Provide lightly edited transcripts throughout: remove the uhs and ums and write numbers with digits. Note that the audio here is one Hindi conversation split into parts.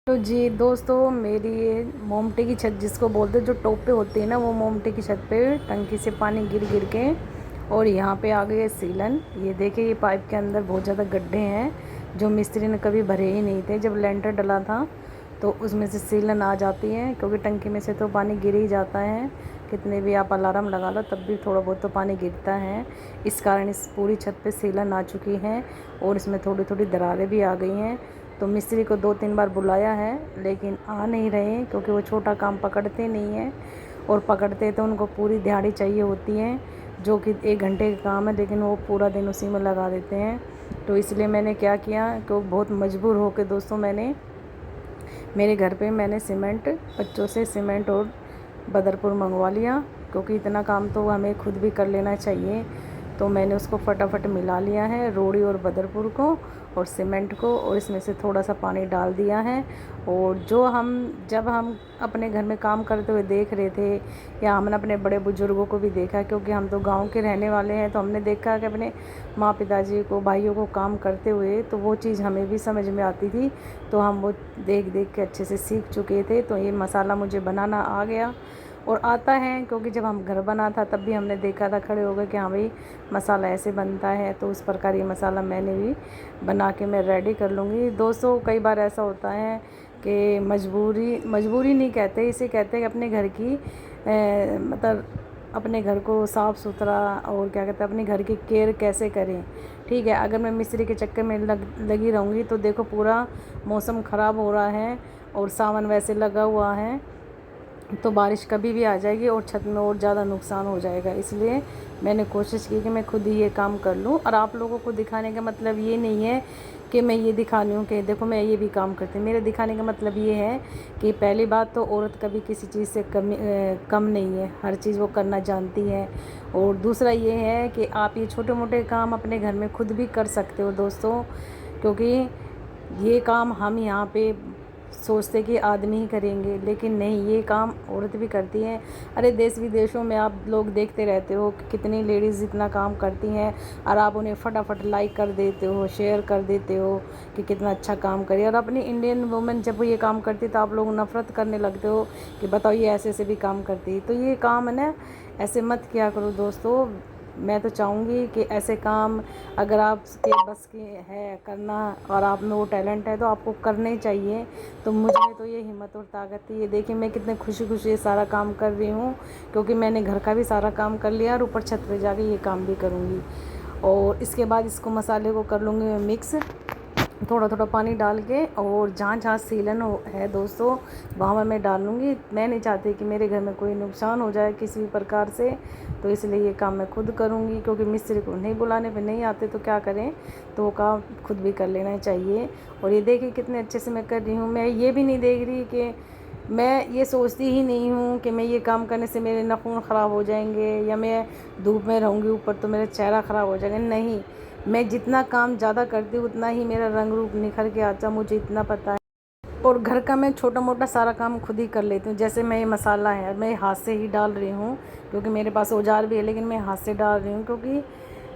तो जी दोस्तों, मेरी ये मोमटे की छत जिसको बोलते हैं, जो टॉप पे होती है ना, वो मोमटे की छत पे टंकी से पानी गिर गिर के और यहाँ पे आ गई है सीलन। ये देखिए, ये पाइप के अंदर बहुत ज़्यादा गड्ढे हैं जो मिस्त्री ने कभी भरे ही नहीं थे। जब लेंटर डला था तो उसमें से सीलन आ जाती है, क्योंकि टंकी में से तो पानी गिर ही जाता है। कितने भी आप अलार्म लगा लो तब भी थोड़ा बहुत तो पानी गिरता है। इस कारण इस पूरी छत पे सीलन आ चुकी है और इसमें थोड़ी थोड़ी दरारें भी आ गई हैं। तो मिस्त्री को 2-3 बार बुलाया है, लेकिन आ नहीं रहे, क्योंकि वो छोटा काम पकड़ते नहीं हैं। और पकड़ते तो उनको पूरी दिहाड़ी चाहिए होती है, जो कि 1 घंटे का काम है, लेकिन वो पूरा दिन उसी में लगा देते हैं। तो इसलिए मैंने क्या किया कि बहुत मजबूर होकर दोस्तों, मेरे घर पे मैंने सीमेंट, बच्चों से सीमेंट और बदरपुर मंगवा लिया, क्योंकि इतना काम तो हमें खुद भी कर लेना चाहिए। तो मैंने उसको फटाफट मिला लिया है, रोड़ी और बदरपुर को और सीमेंट को, और इसमें से थोड़ा सा पानी डाल दिया है। और जब हम अपने घर में काम करते हुए देख रहे थे, या हमने अपने बड़े बुज़ुर्गों को भी देखा, क्योंकि हम तो गांव के रहने वाले हैं, तो हमने देखा कि अपने माँ पिताजी को, भाइयों को काम करते हुए, तो वो चीज़ हमें भी समझ में आती थी। तो हम वो देख देख के अच्छे से सीख चुके थे। तो ये मसाला मुझे बनाना आ गया और आता है, क्योंकि जब हम घर बना था तब भी हमने देखा था खड़े हो गए कि हाँ भाई, मसाला ऐसे बनता है। तो उस प्रकार ये मसाला मैंने भी बना के मैं रेडी कर लूँगी। दोस्तों, कई बार ऐसा होता है कि मजबूरी मजबूरी नहीं कहते इसे, कहते हैं कि अपने घर की मतलब अपने घर को साफ़ सुथरा, और क्या कहते हैं, अपने घर की केयर कैसे करें। ठीक है, अगर मैं मिस्त्री के चक्कर में लगी रहूँगी तो देखो, पूरा मौसम ख़राब हो रहा है और सावन वैसे लगा हुआ है, तो बारिश कभी भी आ जाएगी और छत में और ज़्यादा नुकसान हो जाएगा। इसलिए मैंने कोशिश की कि मैं खुद ही ये काम कर लूँ। और आप लोगों को दिखाने का मतलब ये नहीं है कि मैं ये दिखा रही हूँ कि देखो मैं ये भी काम करती हूँ। मेरे दिखाने का मतलब ये है कि पहली बात तो औरत कभी किसी चीज़ से कम नहीं है, हर चीज़ वो करना जानती है। और दूसरा ये है कि आप ये छोटे मोटे काम अपने घर में खुद भी कर सकते हो दोस्तों, क्योंकि ये काम हम यहाँ पे सोचते कि आदमी ही करेंगे, लेकिन नहीं, ये काम औरत भी करती हैं। अरे देश विदेशों में आप लोग देखते रहते हो कि कितनी लेडीज़ इतना काम करती हैं, और आप उन्हें फटाफट लाइक कर देते हो, शेयर कर देते हो कि कितना अच्छा काम करे। और अपनी इंडियन वुमेन जब ये काम करती है तो आप लोग नफ़रत करने लगते हो कि बताओ ये ऐसे ऐसे भी काम करती है। तो ये काम है ना, ऐसे मत किया करो दोस्तों। मैं तो चाहूँगी कि ऐसे काम अगर आपके बस की है करना और आप में वो टैलेंट है तो आपको करने ही चाहिए। तो मुझ में तो ये हिम्मत और ताकत है। ये देखिए, मैं कितने खुशी खुशी ये सारा काम कर रही हूँ, क्योंकि मैंने घर का भी सारा काम कर लिया और ऊपर छत पे जाके ये काम भी करूँगी। और इसके बाद इसको मसाले को कर लूँगी मैं मिक्स, थोड़ा थोड़ा पानी डाल के। और जहाँ जहाँ सीलन है दोस्तों, वहाँ मैं डाल लूँगी। मैं नहीं चाहती कि मेरे घर में कोई नुकसान हो जाए किसी भी प्रकार से, तो इसलिए ये काम मैं खुद करूँगी, क्योंकि मिस्त्री को नहीं बुलाने पे नहीं आते तो क्या करें, तो वो काम खुद भी कर लेना चाहिए। और ये देखिए कितने अच्छे से मैं कर रही हूँ। मैं ये भी नहीं देख रही कि मैं ये सोचती ही नहीं हूँ कि मैं ये काम करने से मेरे नाखून ख़राब हो जाएंगे, या मैं धूप में रहूँगी ऊपर तो मेरा चेहरा ख़राब हो जाएगा। नहीं, मैं जितना काम ज़्यादा करती हूँ उतना ही मेरा रंग रूप निखर के आता, मुझे इतना पता है। और घर का मैं छोटा मोटा सारा काम खुद ही कर लेती हूँ। जैसे मैं ये मसाला है, मैं हाथ से ही डाल रही हूँ, क्योंकि मेरे पास औजार भी है, लेकिन मैं हाथ से डाल रही हूँ, क्योंकि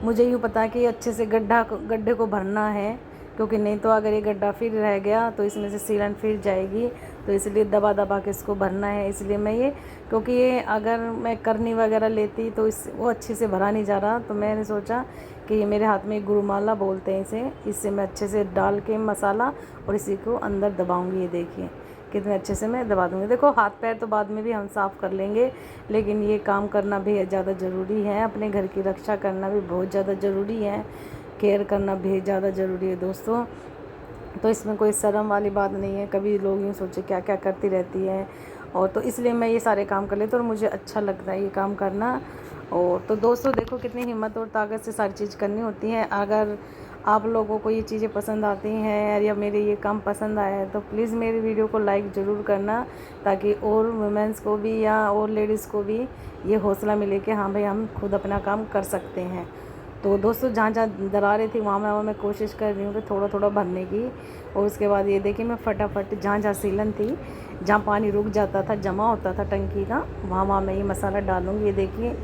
मुझे यूँ पता है कि अच्छे से गड्ढे को भरना है, क्योंकि नहीं तो अगर ये गड्ढा फिर रह गया तो इसमें से सीलन फिर जाएगी। तो इसलिए दबा दबा के इसको भरना है। इसलिए मैं ये, क्योंकि ये अगर मैं करनी वगैरह लेती तो वो अच्छे से भरा नहीं जा रहा, तो मैंने सोचा कि ये मेरे हाथ में एक गुरुमाला बोलते हैं इसे, इससे मैं अच्छे से डाल के मसाला और इसी को अंदर दबाऊंगी। ये देखिए कितने अच्छे से मैं दबा दूँगी। देखो, हाथ पैर तो बाद में भी हम साफ़ कर लेंगे, लेकिन ये काम करना भी ज़्यादा ज़रूरी है। अपने घर की रक्षा करना भी बहुत ज़्यादा ज़रूरी है, केयर करना भी ज़्यादा ज़रूरी है दोस्तों। तो इसमें कोई शर्म वाली बात नहीं है। कभी लोग यूँ सोचे क्या क्या करती रहती है, और तो इसलिए मैं ये सारे काम कर लेती हूँ और मुझे अच्छा लगता है ये काम करना। और तो दोस्तों देखो, कितनी हिम्मत और ताकत से सारी चीज़ करनी होती है। अगर आप लोगों को ये चीज़ें पसंद आती हैं या मेरे ये काम पसंद आया है तो प्लीज़ मेरी वीडियो को लाइक ज़रूर करना, ताकि और वुमेंस को भी या और लेडीज़ को भी ये हौसला मिले कि हाँ भाई, हम खुद अपना काम कर सकते हैं। तो दोस्तों, जहाँ जहाँ दरारें थी वहाँ मैं कोशिश कर रही हूँ कि थोड़ा थोड़ा भरने की। और उसके बाद ये देखिए, मैं फटाफट जहाँ जहाँ सीलन थी, जहाँ पानी रुक जाता था, जमा होता था टंकी का, वहाँ मैं ये मसाला डालूँगी। ये देखिए,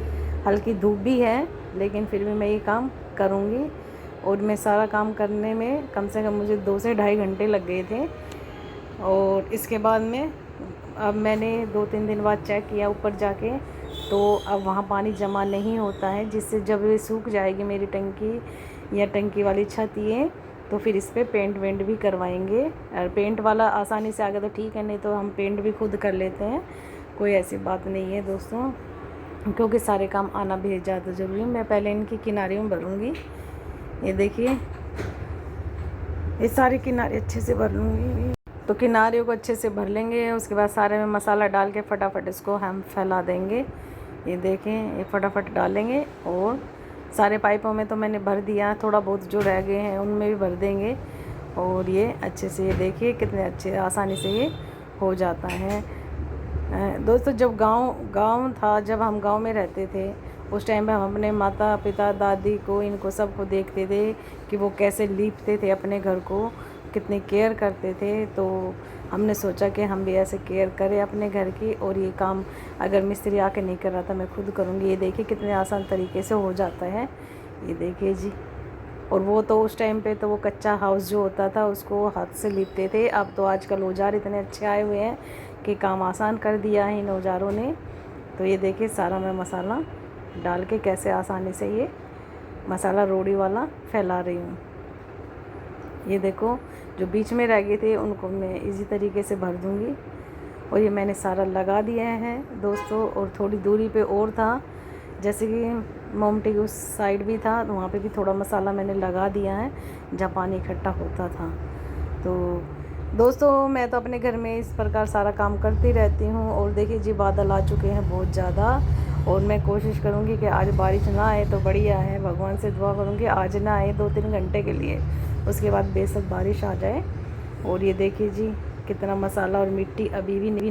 हल्की धूप भी है, लेकिन फिर भी मैं ये काम करूँगी। और मैं सारा काम करने में कम से कम मुझे 2 से ढाई घंटे लग गए थे। और इसके बाद में अब मैंने 2-3 दिन बाद चेक किया ऊपर जाके, तो अब वहाँ पानी जमा नहीं होता है, जिससे जब ये सूख जाएगी मेरी टंकी या टंकी वाली छत ये, तो फिर इस पर पेंट वेंट भी करवाएंगे। और पेंट वाला आसानी से आ गया तो ठीक है, नहीं तो हम पेंट भी खुद कर लेते हैं, कोई ऐसी बात नहीं है दोस्तों, क्योंकि सारे काम आना भी ज़्यादा ज़रूरी है। मैं पहले इनकी किनारे में भरूँगी, ये देखिए ये सारे किनारे अच्छे से भर लूँगी। तो किनारे को अच्छे से भर लेंगे, उसके बाद सारे में मसाला डाल के फटाफट इसको हम फैला देंगे। ये देखें, ये फटाफट डालेंगे और सारे पाइपों में तो मैंने भर दिया, थोड़ा बहुत जो रह गए हैं उनमें भी भर देंगे। और ये अच्छे से, ये देखिए कितने अच्छे आसानी से ये हो जाता है। दोस्तों जब गांव था, जब हम गांव में रहते थे, उस टाइम पे हम अपने माता पिता दादी को, इनको सबको देखते थे कि वो कैसे लीपते थे अपने घर को, कितनी केयर करते थे। तो हमने सोचा कि हम भी ऐसे केयर करें अपने घर की, और ये काम अगर मिस्त्री आके नहीं कर रहा था, मैं खुद करूँगी। ये देखिए कितने आसान तरीके से हो जाता है, ये देखिए जी। और वो तो उस टाइम पे तो वो कच्चा हाउस जो होता था उसको हाथ से लीपते थे। अब तो आजकल औजार इतने अच्छे आए हुए हैं कि काम आसान कर दिया है इन औजारों ने। तो ये देखिए सारा मैं मसाला डाल के कैसे आसानी से ये मसाला रोड़ी वाला फैला रही हूँ। ये देखो जो बीच में रह गए थे उनको मैं इजी तरीके से भर दूँगी। और ये मैंने सारा लगा दिया है दोस्तों। और थोड़ी दूरी पे और था, जैसे कि मोमटी की उस साइड भी था, तो वहाँ पे भी थोड़ा मसाला मैंने लगा दिया है जहाँ पानी इकट्ठा होता था। तो दोस्तों मैं तो अपने घर में इस प्रकार सारा काम करती रहती हूँ। और देखिए जी बादल आ चुके हैं बहुत ज़्यादा, और मैं कोशिश करूँगी कि आज बारिश ना आए तो बढ़िया है। भगवान से दुआ करूँगी आज ना आए 2-3 घंटे के लिए, उसके बाद बेशक बारिश आ जाए। और ये देखिए जी कितना मसाला और मिट्टी अभी भी नहीं